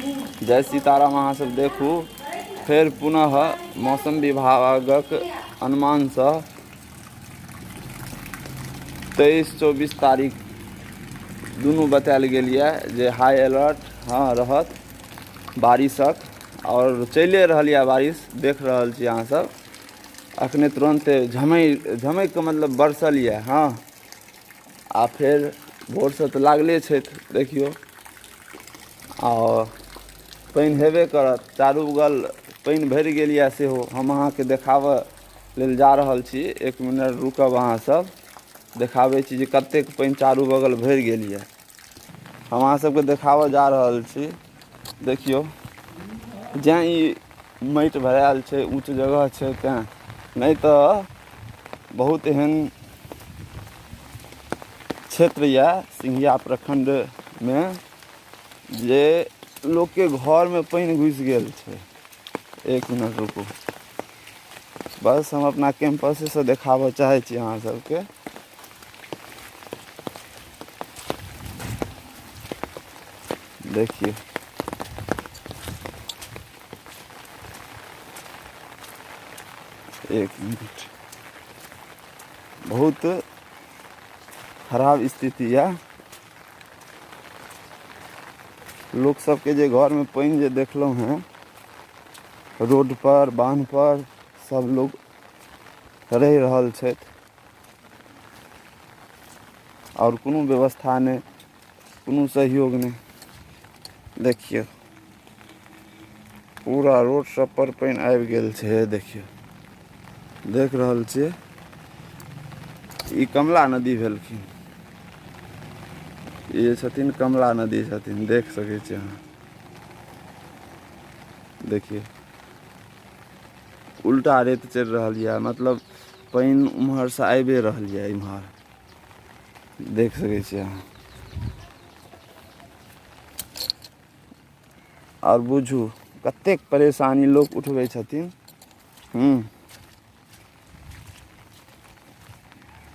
जय सीताराम। अहाँ सब देखू फेर पुनः मौसम विभागक अनुमानसँ 23-24 तारीख दुनू बतायल गेल यऽ जे हाई अलर्ट रहत बारिशक, और चलिए रहल यऽ बारिश, देख रहल छी अहाँ सब। अखने तुरंते झमैक के मतलब बरसल यऽ। आ फेर भोरसँ तऽ लागले छै, देखियौ। आओर पानि हेबे करत, चारू बगल पानि भरि गेल यऽ सेहो। हम अहाँके देखाबऽ लेल जा रहल छी, 1 मिनट रुकब, अहाँ सब देखाबै छी जे कतेक पानि चारू बगल भरि गेल यऽ। हम अहाँ सबके देखाबऽ जा रहल छी, देखियौ। जैं ई माटि भरायल छै, ऊँच जगह छै तेँ, नहि तऽ बहुत एहन क्षेत्र यऽ सिंघिया प्रखंडमे जे लोकके घरमे पानि घुसि गेल छै। 1 मिनट रुकू, बस हम अपना कैंपसेसँ देखाबऽ चाहै छी अहाँ सबके। देखिए, एक मिनट, बहुत खराब स्थिति यऽ। लोक सबके जे घरमे पानि जे देखलहुँ हैं रोड पर, बान्ह पर, सब लोग रहि रहल छथि, और कोनो व्यवस्था नहि, कोनो सहयोग नहि। देखियौ, पूरा रोड सब पर पानि आबि गेल छै। देखियौ, देख रहल छियै, ई कमला नदी भेलखिन। ई जे छथिन कमला नदी छथिन, देख सकै छी अहाँ। देखिए, उल्टा रेत चलि रहल यऽ, मतलब पानि उम्हरसँ आबि रहल यऽ इम्हर, देख सकै छी अहाँ। और बुझू कतेक परेशानी लोक उठबै छथिन।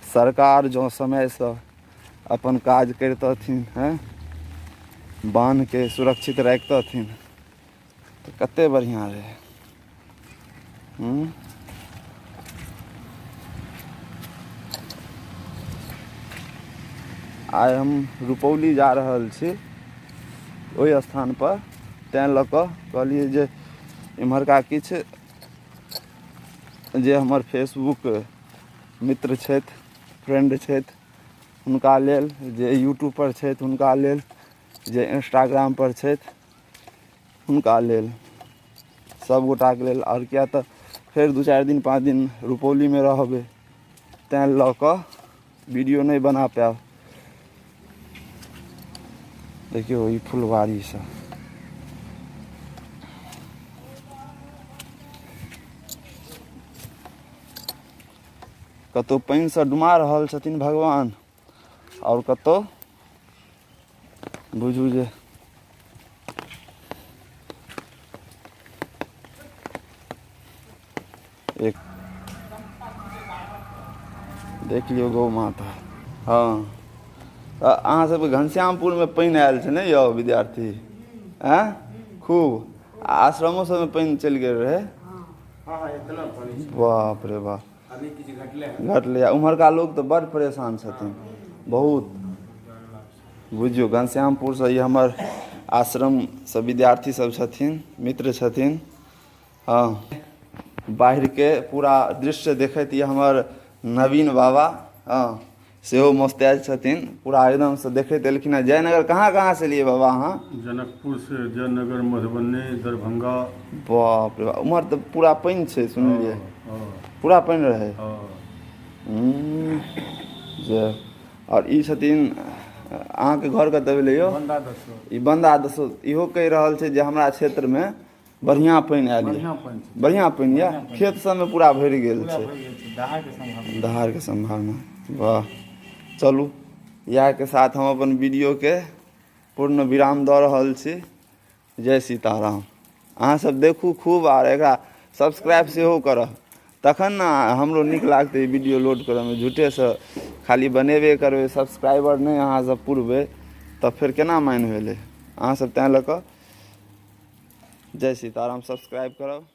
सरकार जँ समयसँ अपन काज करितथिन हैं, बान्हके सुरक्षित राखितथिन तऽ कतेक बढ़िआँ रहै। आइ हम रुपौली जा रहल छी, ओहि स्थान पर, तैँ लऽ कऽ कहलियै जे इम्हरका किछु जे हमर फेसबुक मित्र छथि, फ्रेंड छथि, हुनका लेल, जे यूट्यूब पर छथि हुनका लेल, जे इंस्टाग्राम पर छथि हुनका लेल, सब गोटाके लेल। और किया तऽ फेर 2-4 दिन 5 दिन रुपौलीमे रहबै, तैँ लऽ कऽ वीडियो नहि बना पायब। देखियौ ई फुलवारी सब, कतहु पानिसँ डुमा रहल छथिन भगवान, और कतहु बुझू जे एक देख लियौ गौ माता। अहाँ सबके घनश्यामपुरमे पानि आयल छै ने यौ विद्यार्थी? खूब आश्रमो सबमे पानि चलि गेल रहै। बाप रे बाप, घटलै। उम्हरका लोग तऽ बड़ परेशान छथिन, बहुत। बुझियौ घनश्यामपुरसँ ई हमर आश्रमसँ विद्यार्थी सब छथिन, मित्र छथिन। बाढ़िके पूरा दृश्य देखैत यऽ हमर नवीन बाबा। सेहो मोस्तैद छथिन, पूरा एकदमसँ देखैत एलखिन हैं। जयनगर कहाँ से एलियै बाबा अहाँ? जनकपुर से, जयनगर, मधुबनी, दरभंगा। बाप रे बाप, उम्हर तऽ पूरा पानि छै सुनलियै, पूरा पानि रहै। जे और ई छथिन, अहाँके घर कतऽ भेलै यौ? ई बंदा दसो। इहो कहि रहल छै जे हमरा क्षेत्रमे बढ़िआँ पानि आयल यऽ, बढ़िआँ पानि यऽ, खेत सबमे पूरा भरि गेल छै, दहाड़के सम्भावना। वाह, चलू इएहके साथ हम अपन वीडियोके पूर्ण विराम दऽ रहल छी। जय सीताराम। अहाँ सब देखू खूब, आर एकरा सब्सक्राइब सेहो करब, तखन ने हमरो नीक लागतै वीडियो लोड करऽमे। झूठेसँ खाली बनेबे करबै, सब्सक्राइबर नहि अहाँ सब पुरबै तऽ फेर केना मानि भेलै। अहाँ सब तैँ लऽ कऽ जय सीताराम। सब्सक्राइब करब।